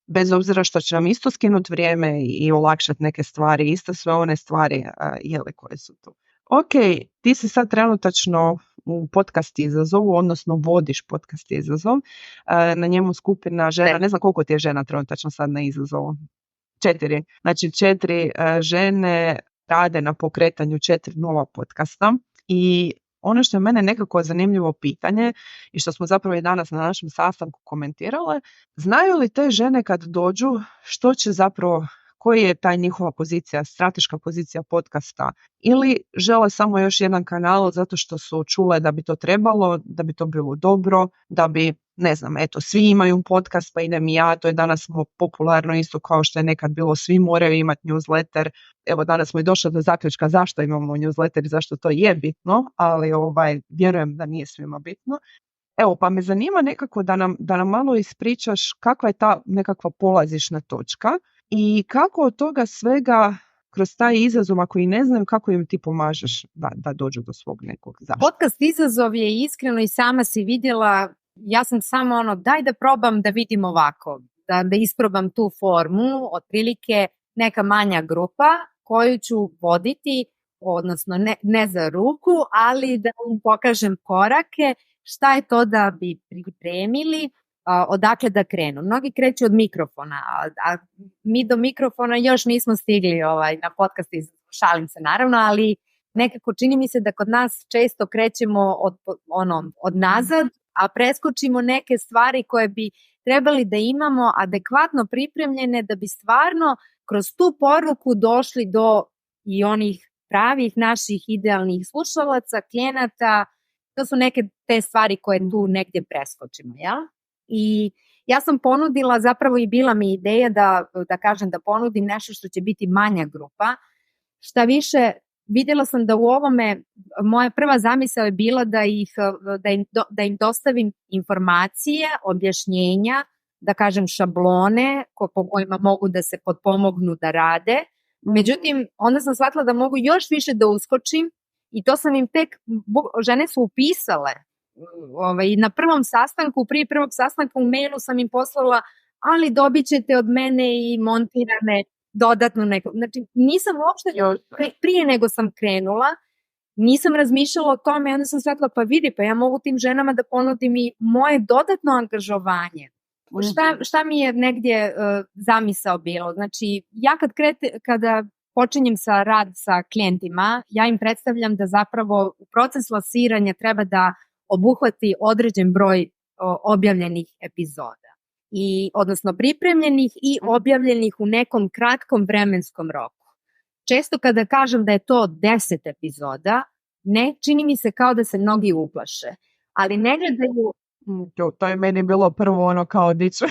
Bez obzira što će nam isto skinuti vrijeme i olakšati neke stvari, isto sve one stvari koje su tu. Ok, ti si sad trenutačno u podcast izazovu, odnosno vodiš podcast izazov, na njemu skupina žena, ne znam koliko ti je žena trenutačno sad na izazovu. 4. Znači 4 žene rade na pokretanju 4 nova podcasta i ono što je mene nekako zanimljivo pitanje i što smo zapravo i danas na našem sastanku komentirale, znaju li te žene kad dođu što će zapravo, koji je taj njihova pozicija, strateška pozicija podcasta, ili žele samo još jedan kanal zato što su čule da bi to trebalo, da bi to bilo dobro, da bi, ne znam, eto, svi imaju podcast pa idem i ja, to je danas popularno isto kao što je nekad bilo, svi moraju imati newsletter. Evo danas smo i došli do zaključka zašto imamo newsletter i zašto to je bitno, ali vjerujem da nije svima bitno. Evo, pa me zanima nekako da nam malo ispričaš kakva je ta nekakva polazišna točka i kako od toga svega kroz taj izazov, ako i ne znam, kako im ti pomažeš da dođu do svog nekog zašto. Podcast izazov je iskreno i sama si vidjela, ja sam samo daj da probam da vidim ovako, da isprobam tu formu, otprilike neka manja grupa koju ću voditi, odnosno ne za ruku, ali da im pokažem korake, šta je to da bi pripremili, odakle da krenu. Mnogi kreću od mikrofona, a mi do mikrofona još nismo stigli na podcast, šalim se naravno, ali nekako čini mi se da kod nas često krećemo od nazad, a preskočimo neke stvari koje bi trebali da imamo adekvatno pripremljene da bi stvarno kroz tu poruku došli do i onih pravih naših idealnih slušalaca, klijenata. To su neke te stvari koje tu negdje preskočimo, jel? I Ja sam ponudila, zapravo i bila mi ideja da kažem da ponudim nešto što će biti manja grupa. Šta više, vidjela sam da u ovome, moja prva zamisao je bila da im dostavim informacije, objašnjenja, da kažem šablone po kojima mogu da se potpomognu da rade. Međutim, onda sam shvatila da mogu još više da uskočim i to sam im žene su upisale. Na prvom sastanku, prije prvog sastanka u mailu sam im poslala, ali dobit ćete od mene i montirane dodatno neko. Znači, nisam uopšte, prije nego sam krenula, nisam razmišljala o tome, onda sam shvatila, pa vidi, pa ja mogu tim ženama da ponudim i moje dodatno angažovanje. Šta mi je negdje zamisao bilo? Znači, ja kada počinjem rad sa klijentima, ja im predstavljam da zapravo proces lansiranja treba da obuhvati određen broj objavljenih epizoda. Odnosno pripremljenih i objavljenih u nekom kratkom vremenskom roku. Često kada kažem da je to 10 epizoda, ne čini mi se kao da se mnogi uplaše, ali ne gledaju... To je meni bilo prvo kao diče.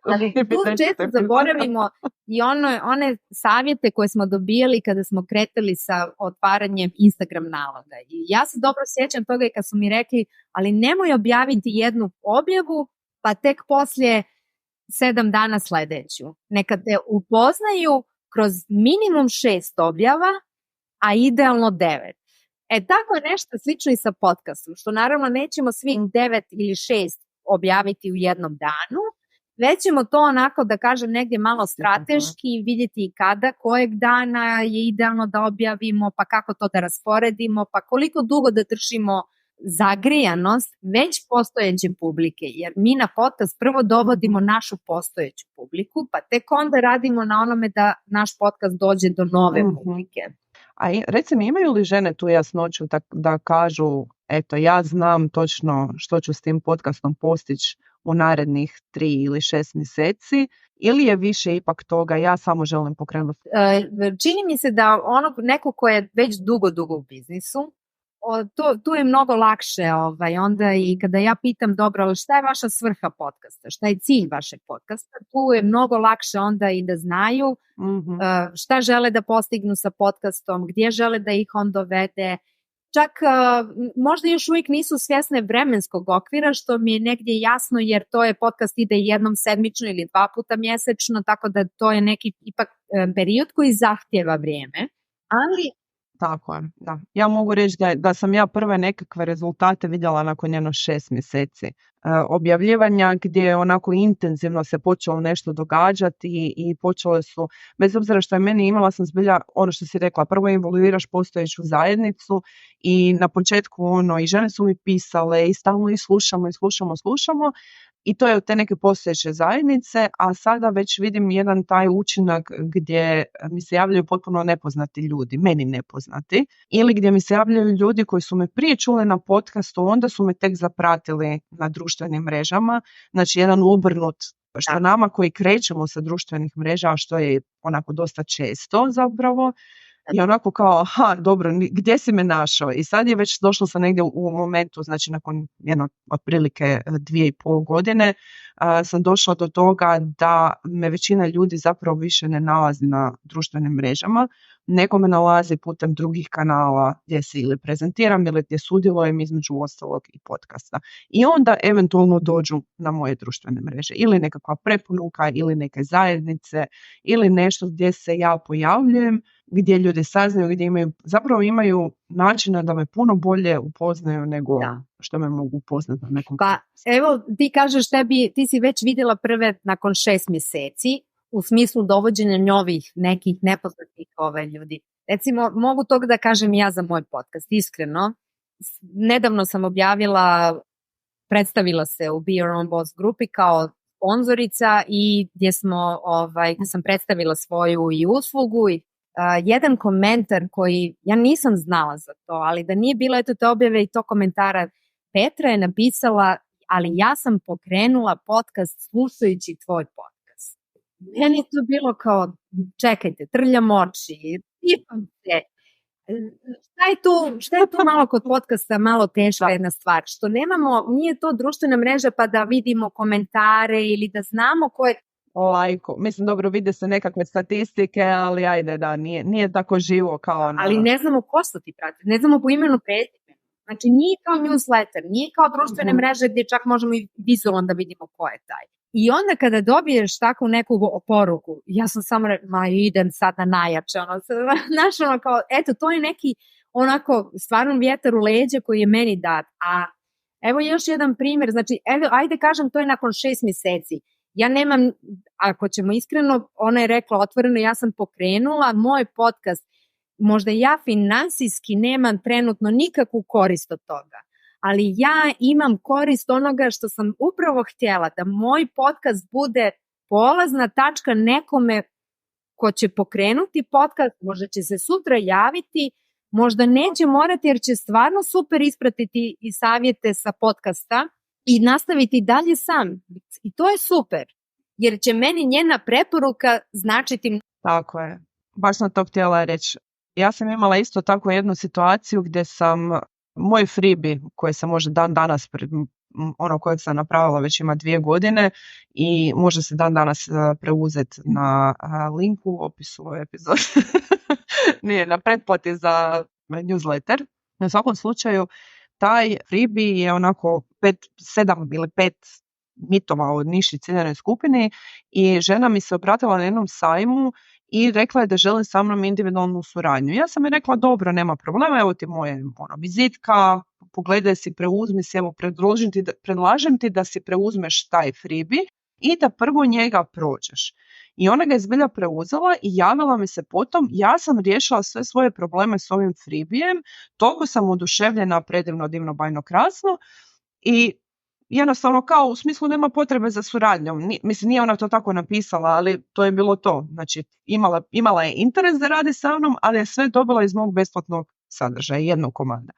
Ali tu često zaboravimo i one savjete koje smo dobijali kada smo kretali sa otvaranjem Instagram naloga. I ja se dobro sjećam toga i kad su mi rekli, ali nemoj objaviti jednu objavu, pa tek poslije 7 dana sljedeću. Neka te upoznaju kroz minimum 6 objava, a idealno 9. Tako je nešto slično i sa podcastom, što naravno nećemo svih 9 ili 6 objaviti u jednom danu, već ćemo to onako da kažem negdje malo strateški vidjeti kada, kojeg dana je idealno da objavimo, pa kako to da rasporedimo, pa koliko dugo da držimo zagrijanost već postojeće publike, jer mi na podcast prvo dovodimo našu postojeću publiku, pa tek onda radimo na onome da naš podcast dođe do nove publike. A reci mi, imaju li žene tu jasnoću da kažu, eto, ja znam točno što ću s tim podcastom postići u narednih 3 ili 6 mjeseci, ili je više ipak toga, ja samo želim pokrenuti? Čini mi se da neko ko je već dugo u biznisu, tu je mnogo lakše onda i kada ja pitam, dobro, ali šta je vaša svrha podcasta, šta je cilj vašeg podcasta, tu je mnogo lakše onda i da znaju šta žele da postignu sa podcastom, gdje žele da ih on dovede. Čak možda još uvijek nisu svjesne vremenskog okvira, što mi je negdje jasno, jer to je podcast ide jednom sedmično ili 2 puta mjesečno, tako da to je neki ipak period koji zahtjeva vrijeme, ali tako je, da. Ja mogu reći da sam ja prve nekakve rezultate vidjela nakon 6 mjeseci objavljivanja, gdje onako intenzivno se počelo nešto događati i počele su, bez obzira što je meni, imala sam zbilja ono što si rekla, prvo involviraš postojeću zajednicu i na početku i žene su mi pisale i stalno ih slušamo i to je od te neke postojeće zajednice, a sada već vidim jedan taj učinak gdje mi se javljaju potpuno nepoznati ljudi, meni nepoznati, ili gdje mi se javljaju ljudi koji su me prije čuli na podcastu, onda su me tek zapratili na društvenim mrežama, znači jedan obrnut, što nama koji krećemo sa društvenih mreža, što je onako dosta često zapravo, i onako kao, dobro, gdje si me našao? I sad je već došlo sam negdje u momentu, znači nakon otprilike 2,5 godine, sam došla do toga da me većina ljudi zapravo više ne nalazi na društvenim mrežama, nego me nalazi putem drugih kanala gdje se ili prezentiram ili gdje sudjelujem, između ostalog i podcasta. I onda eventualno dođu na moje društvene mreže ili nekakva preporuka ili neke zajednice ili nešto gdje se ja pojavljujem, gdje ljudi saznaju, gdje imaju načina da me puno bolje upoznaju nego što me mogu upoznati na nekom. Pa evo, ti kažeš ti si već vidjela prve nakon 6 mjeseci u smislu dovođenja novih nekih nepoznatih ljudi. Recimo, mogu toga da kažem ja za moj podcast, iskreno. Nedavno sam predstavila se u Be Your Own Boss grupi kao sponzorica i gdje sam predstavila svoju i uslugu i jedan komentar koji ja nisam znala za to, ali da nije bilo te objave i to komentara, Petra je napisala, ali ja sam pokrenula podcast slušajući tvoj podcast. Meni je to bilo kao, čekajte, trljam oči, tipam se. šta je tu malo kod podcasta malo teška jedna stvar, što nemamo, nije to društvena mreža pa da vidimo komentare ili da znamo ko je lajko. Mislim, dobro, vide se nekakve statistike, ali ajde, da, nije tako živo kao Ali ne znamo ko su ti prati, ne znamo po imenu prezimenu. Znači, nije kao newsletter, nije kao društvene mreže gdje čak možemo i vizualno da vidimo ko je taj. I onda kada dobiješ takvu neku poruku, ja sam samo rekla, idem sad na najjače, znaš, kao, eto, to je neki onako stvarno vjetar u leđa koji je meni dat. A evo još jedan primjer, znači, ajde kažem, to je nakon 6 mjeseci. Ja nemam, ako ćemo iskreno, ona je rekla otvoreno, ja sam pokrenula moj podcast, možda ja finansijski nemam trenutno nikakvu korist od toga, ali ja imam korist onoga što sam upravo htjela, da moj podcast bude polazna tačka nekome ko će pokrenuti podcast, možda će se sutra javiti, možda neće morati jer će stvarno super ispratiti i savjete sa podcasta i nastaviti dalje sam. I to je super, jer će meni njena preporuka značiti. Tako je. Baš sam to htjela reći. Ja sam imala isto tako jednu situaciju gdje sam moj freebie koji sam možda dan danas ono kojeg sam napravila već ima 2 godine i može se dan danas preuzeti na linku u opisu ove epizode. Nije, na pretplati za newsletter. Na svakom slučaju taj freebie je onako 7 ili 5 mitova o niši ciljanoj skupini i žena mi se obratila na jednom sajmu i rekla je da želi sa mnom individualnu suradnju. Ja sam je rekla, dobro, nema problema, evo ti moje vizitka, pogledaj si, preuzmi si, evo predlažem ti da si preuzmeš taj freebie i da prvo njega prođeš. I ona ga je zbilja preuzela i javila mi se potom, ja sam riješila sve svoje probleme s ovim freebijem, toliko sam oduševljena, predivno, divno, bajno, krasno i jednostavno kao u smislu nema potrebe za suradnjom. Mislim, nije ona to tako napisala, ali to je bilo to. Znači, imala je interes da radi sa mnom, ali je sve dobila iz mog besplatnog sadržaja, jednog komada.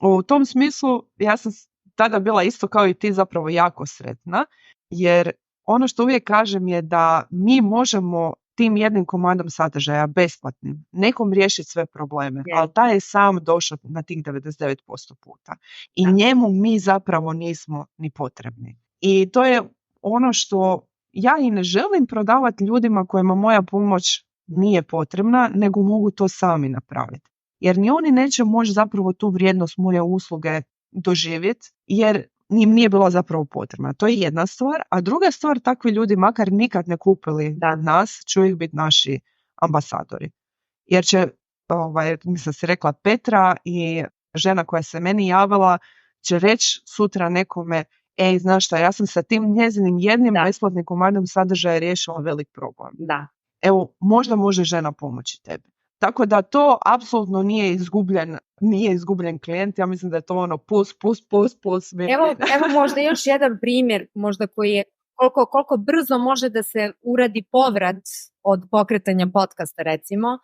U tom smislu, ja sam tada bila isto kao i ti zapravo jako sretna, jer ono što uvijek kažem je da mi možemo tim jednim komadom sadržaja besplatnim nekom riješiti sve probleme, ali taj je sam došao na tih 99% puta. I njemu mi zapravo nismo ni potrebni. I to je ono što ja i ne želim prodavati ljudima kojima moja pomoć nije potrebna, nego mogu to sami napraviti. Jer ni oni neće moći zapravo tu vrijednost moje usluge doživjeti, jer im nije bila zapravo potrebna. To je jedna stvar, a druga stvar, takvi ljudi makar nikad ne kupili nas, će uvijek biti naši ambasadori. Jer će, mislim se rekla Petra i žena koja se meni javila, će reći sutra nekome, ej, znaš šta, ja sam sa tim njezinim jednim besplatnim komadom sadržaja riješila velik problem. Da. Evo, možda može žena pomoći tebi. Tako da to apsolutno nije izgubljen klijent, ja mislim da je to ono plus. Evo možda još jedan primjer, možda koji je koliko brzo može da se uradi povrat od pokretanja podcasta, recimo.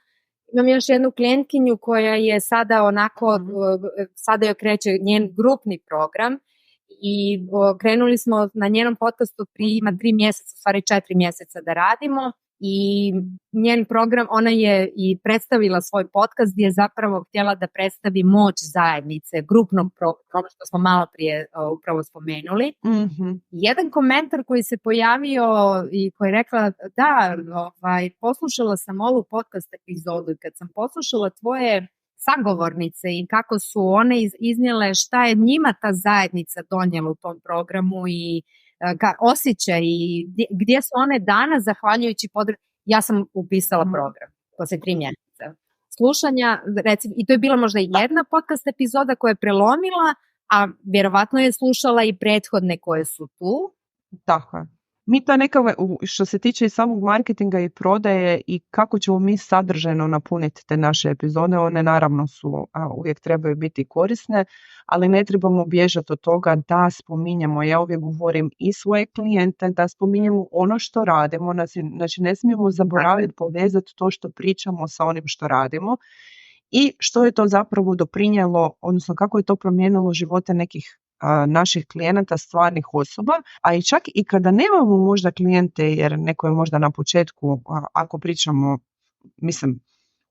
Imam još jednu klijentkinju koja je sada onako, sada joj kreće njen grupni program i krenuli smo na njenom podcastu ima 3 mjeseca, u stvari 4 mjeseca da radimo. I njen program, ona je i predstavila svoj podcast gdje je zapravo htjela da predstavi moć zajednice, grupnog programa, što smo malo prije upravo spomenuli. Mm-hmm. Jedan komentar koji se pojavio i koji je rekla, da, poslušala sam ovu podcast epizodu i kad sam poslušala tvoje sagovornice i kako su one iznijele šta je njima ta zajednica donijela u tom programu i osjećaj i gdje su one danas zahvaljujući ja sam upisala program poslije 3 mjeseca slušanja, recimo, i to je bila možda jedna podcast epizoda koja je prelomila, a vjerovatno je slušala i prethodne koje su tu. Tako je. Mi to nekako, što se tiče i samog marketinga i prodaje i kako ćemo mi sadržajno napuniti te naše epizode, one naravno su, uvijek trebaju biti korisne, ali ne trebamo bježati od toga da spominjemo, ja uvijek govorim i svoje klijente, da spominjemo ono što radimo, znači ne smijemo zaboraviti povezati to što pričamo sa onim što radimo i što je to zapravo doprinijelo, odnosno kako je to promijenilo živote nekih naših klijenata, stvarnih osoba, a i čak i kada nemamo možda klijente, jer neko je možda na početku, ako pričamo,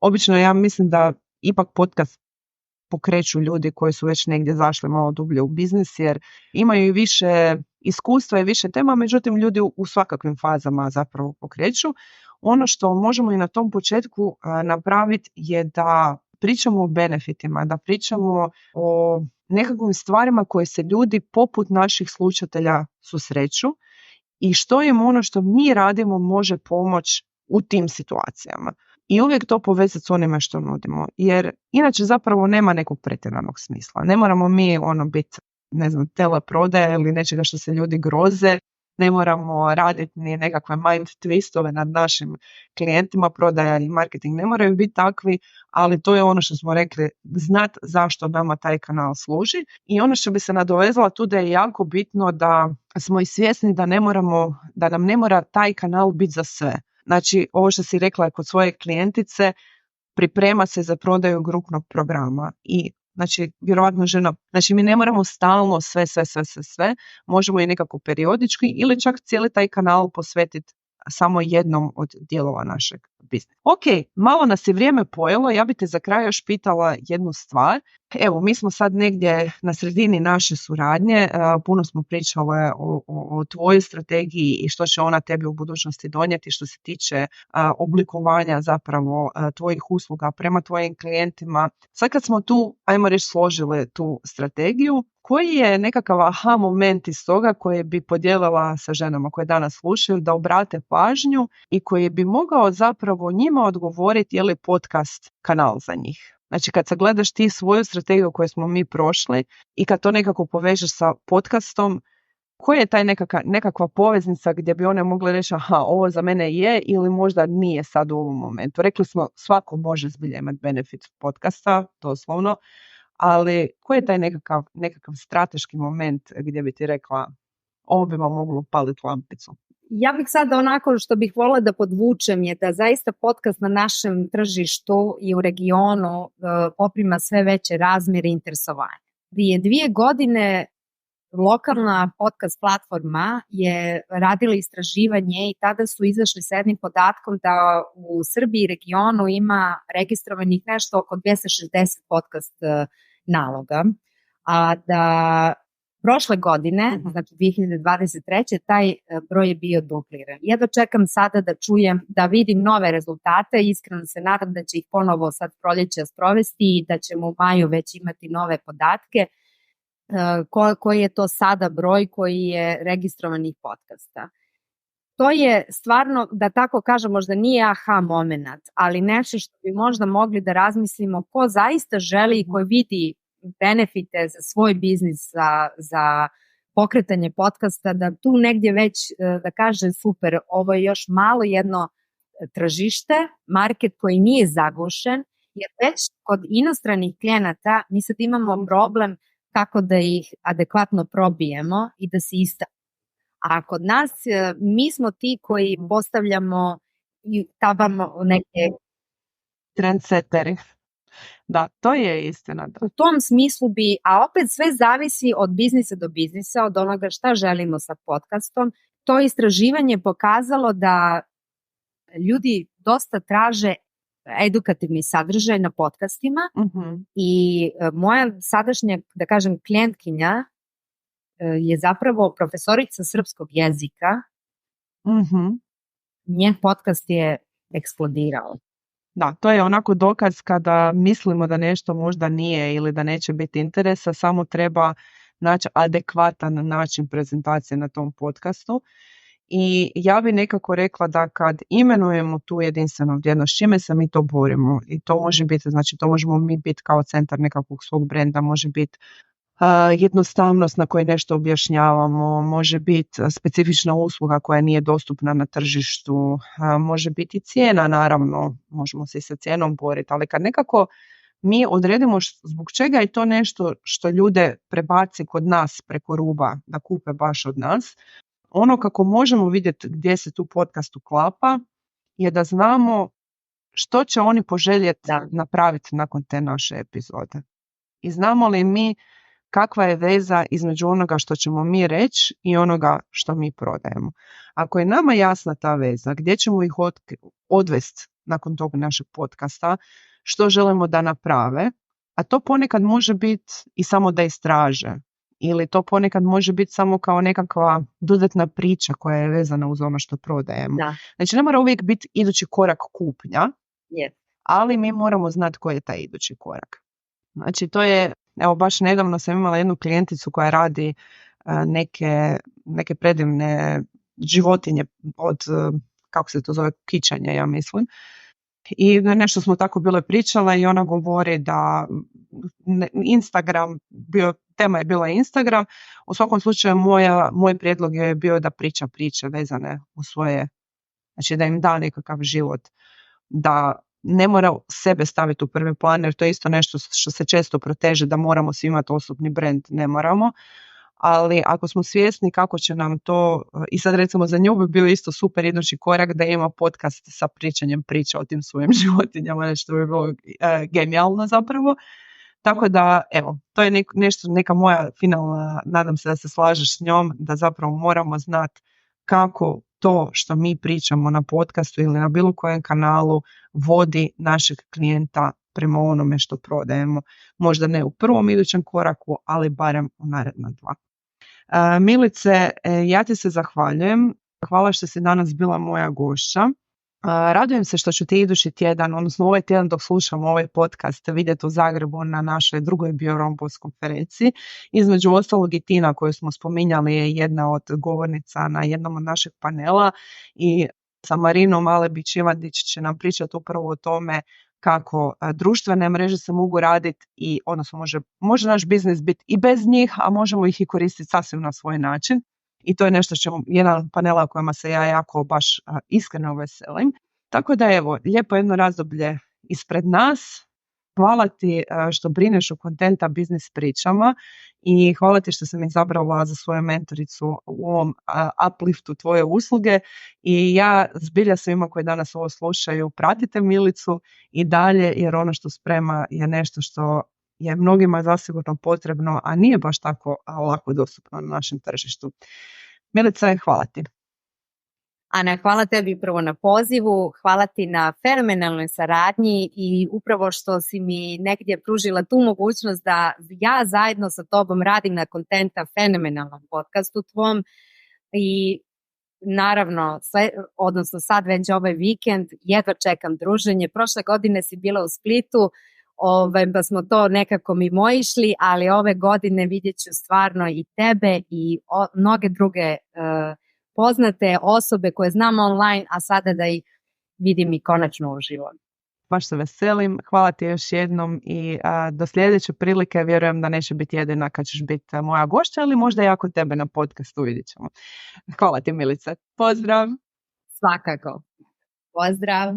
obično ja mislim da ipak podcast pokreću ljudi koji su već negdje zašli malo dublje u biznis, jer imaju i više iskustva i više tema, međutim ljudi u svakakvim fazama zapravo pokreću. Ono što možemo i na tom početku napraviti je da pričamo o benefitima, da pričamo o nekakvim stvarima koje se ljudi poput naših slušatelja susreću i što im ono što mi radimo može pomoći u tim situacijama. I uvijek to povezati s onime što nudimo, jer inače zapravo nema nekog pretjeranog smisla. Ne moramo mi biti, teleprodaje ili nečega što se ljudi groze, ne moramo raditi ni nekakve mind twistove nad našim klijentima, prodaja i marketing ne moraju biti takvi, ali to je ono što smo rekli, znat zašto nama taj kanal služi. I ono što bi se nadovezala tu da je jako bitno da smo i svjesni da nam ne mora taj kanal biti za sve. Znači, ovo što si rekla kod svoje klijentice, priprema se za prodaju grupnog programa i znači, vjerovatno žena, znači mi ne moramo stalno sve, možemo i nekako periodički ili čak cijeli taj kanal posvetiti samo jednom od dijelova našeg biznisa. Ok, malo nas je vrijeme pojelo, ja bih te za kraj još pitala jednu stvar. Evo, mi smo sad negdje na sredini naše suradnje, puno smo pričale o tvojoj strategiji i što će ona tebi u budućnosti donijeti što se tiče oblikovanja zapravo tvojih usluga prema tvojim klijentima. Sad kad smo tu, ajmo reći, složili tu strategiju, koji je nekakav aha moment iz toga koje bi podijelila sa ženama koje danas slušaju da obrate pažnju i koji bi mogao zapravo njima odgovoriti je li podcast kanal za njih? Znači kad sagledaš ti svoju strategiju koju smo mi prošli i kad to nekako povežeš sa podcastom, koja je taj nekakva poveznica gdje bi one mogle reći aha, ovo za mene je ili možda nije sad u ovom momentu. Rekli smo svako može zbilja imati benefit podcasta, doslovno, ali koji je taj nekakav strateški moment gdje bi ti rekla ovo bi vam moglo upaliti lampicu? Ja bih sad onako što bih voljela da podvučem je da zaista podcast na našem tržištu i u regionu poprima sve veće razmjere interesovanja. Prije 2 godine lokalna podcast platforma je radila istraživanje i tada su izašli s jednim podatkom da u Srbiji i regionu ima registrovanih nešto oko 260 podcast naloga, a da prošle godine, znači 2023. taj broj je bio dupliran. Ja dočekam sada da čujem, da vidim nove rezultate, iskreno se nadam da će ih ponovo sad proljeća sprovesti i da ćemo u maju već imati nove podatke. Koji je to sada broj koji je registrovanih podcasta. To je stvarno, da tako kažem, možda nije aha moment, ali nešto što bi možda mogli da razmislimo ko zaista želi i koji vidi benefite za svoj biznis, za pokretanje podcasta, da tu negdje već da kaže super, ovo je još malo jedno tržište, market koji nije zagušen, jer već kod inostranih klijenata mi sad imamo problem kako da ih adekvatno probijemo i da se istaknu. A kod nas mi smo ti koji postavljamo i tabamo neke trendsetteri. Da, to je istina. U tom smislu bi, a opet sve zavisi od biznisa do biznisa, od onoga šta želimo sa podcastom. To istraživanje pokazalo da ljudi dosta traže edukativni sadržaj na podcastima i moja sadašnja, da kažem, klijentkinja je zapravo profesorica srpskog jezika. Njen podcast je eksplodirao. Da, to je onako dokaz kada mislimo da nešto možda nije ili da neće biti interesa, samo treba naći adekvatan način prezentacije na tom podcastu. I ja bi nekako rekla da kad imenujemo tu jedinstvenu vrijednost, čime se mi to borimo, i to može biti, znači to možemo mi biti kao centar nekakvog svog brenda, može biti jednostavnost na kojoj nešto objašnjavamo, može biti specifična usluga koja nije dostupna na tržištu, može biti cijena, naravno, možemo se i sa cijenom boriti, ali kad nekako mi odredimo zbog čega je to nešto što ljude prebaci kod nas preko ruba da kupe baš od nas, ono kako možemo vidjeti gdje se tu podcast uklapa je da znamo što će oni poželjeti napraviti nakon te naše epizode. I znamo li mi kakva je veza između onoga što ćemo mi reći i onoga što mi prodajemo. Ako je nama jasna ta veza, gdje ćemo ih odvesti nakon tog našeg podcasta, što želimo da naprave, a to ponekad može biti i samo da istraže. Ili to ponekad može biti samo kao nekakva dodatna priča koja je vezana uz ono što prodajemo. Da. Znači ne mora uvijek biti idući korak kupnja, Yes. ali mi moramo znati koji je taj idući korak. Znači to je, evo baš nedavno sam imala jednu klijenticu koja radi neke predivne životinje od, kako se to zove, kičanja, ja mislim. I nešto smo tako bile pričale i ona govori da Instagram, tema je bila Instagram, u svakom slučaju moj prijedlog je bio da priča priče vezane u svoje, znači da im da nekakav život, da ne mora sebe staviti u prvi plan, jer to je isto nešto što se često proteže, da moramo svi imati osobni brand, ne moramo. Ali ako smo svjesni kako će nam to, i sad recimo za nju bi bio isto super idući korak da ima podcast sa pričanjem priča o tim svojim životinjama, nešto bi bilo genijalno zapravo. Tako da, evo, to je neka moja finalna, nadam se da se slažeš s njom, da zapravo moramo znati kako to što mi pričamo na podcastu ili na bilo kojem kanalu vodi našeg klijenta prema onome što prodajemo. Možda ne u prvom idućem koraku, ali barem u naredna 2. Milice, ja ti se zahvaljujem. Hvala što si danas bila moja gošća. Radujem se što ću te idući tjedan, odnosno ovaj tjedan dok slušam ovaj podcast, vidjeti u Zagrebu na našoj drugoj BioRompos konferenciji. Između ostalog i Tina koju smo spominjali je jedna od govornica na jednom od naših panela i sa Marinom Alebić-Ivandić će nam pričati upravo o tome kako društvene mreže se mogu raditi i odnosno može naš biznis biti i bez njih, a možemo ih i koristiti sasvim na svoj način. I to je nešto jedan panela o kojima se ja jako baš iskreno veselim. Tako da evo, lijepo jedno razdoblje ispred nas. Hvala ti što brineš o Contenta biznis pričama i hvala ti što sam izabrala za svoju mentoricu u ovom upliftu tvoje usluge. I ja zbilja svima koji danas ovo slušaju, pratite Milicu i dalje, jer ono što sprema je nešto što je mnogima zasigurno potrebno, a nije baš tako lako dostupno na našem tržištu. Milica, hvala ti. Ana, hvala tebi prvo na pozivu, hvala ti na fenomenalnoj saradnji i upravo što si mi negdje pružila tu mogućnost da ja zajedno sa tobom radim na Contenta fenomenalnom podcastu tvom i naravno, odnosno sad već ovaj vikend, jedva čekam druženje. Prošle godine si bila u Splitu, pa smo to nekako mimoišli, ali ove godine vidjet ću stvarno i tebe i mnoge druge poznate osobe koje znam online, a sada da ih vidim i konačno uživo. Baš se veselim, hvala ti još jednom i do sljedeće prilike vjerujem da neće biti jedina kad ćeš biti moja gošća, ali možda i ako tebe na podcastu vidjet ćemo. Hvala ti, Milice. Pozdrav! Svakako. Pozdrav!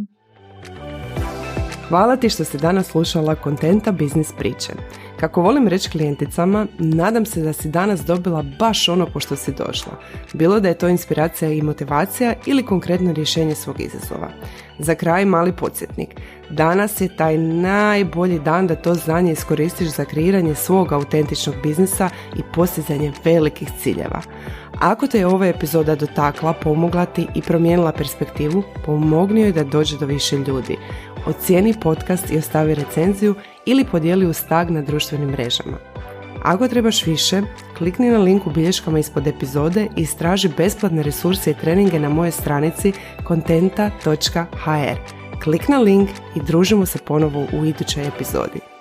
Hvala ti što si danas slušala Contenta biznis priče. Kako volim reći klijenticama, nadam se da si danas dobila baš ono po što si došla. Bilo da je to inspiracija i motivacija ili konkretno rješenje svog izazova. Za kraj mali podsjetnik. Danas je taj najbolji dan da to znanje iskoristiš za kreiranje svog autentičnog biznisa i postizanje velikih ciljeva. Ako te je ova epizoda dotakla, pomogla ti i promijenila perspektivu, pomogni joj da dođe do više ljudi. Ocijeni podcast i ostavi recenziju ili podijeli uz tag na društvenim mrežama. Ako trebaš više, klikni na link u bilješkama ispod epizode i istraži besplatne resurse i treninge na mojoj stranici contenta.hr. Klik na link i družimo se ponovo u idućoj epizodi.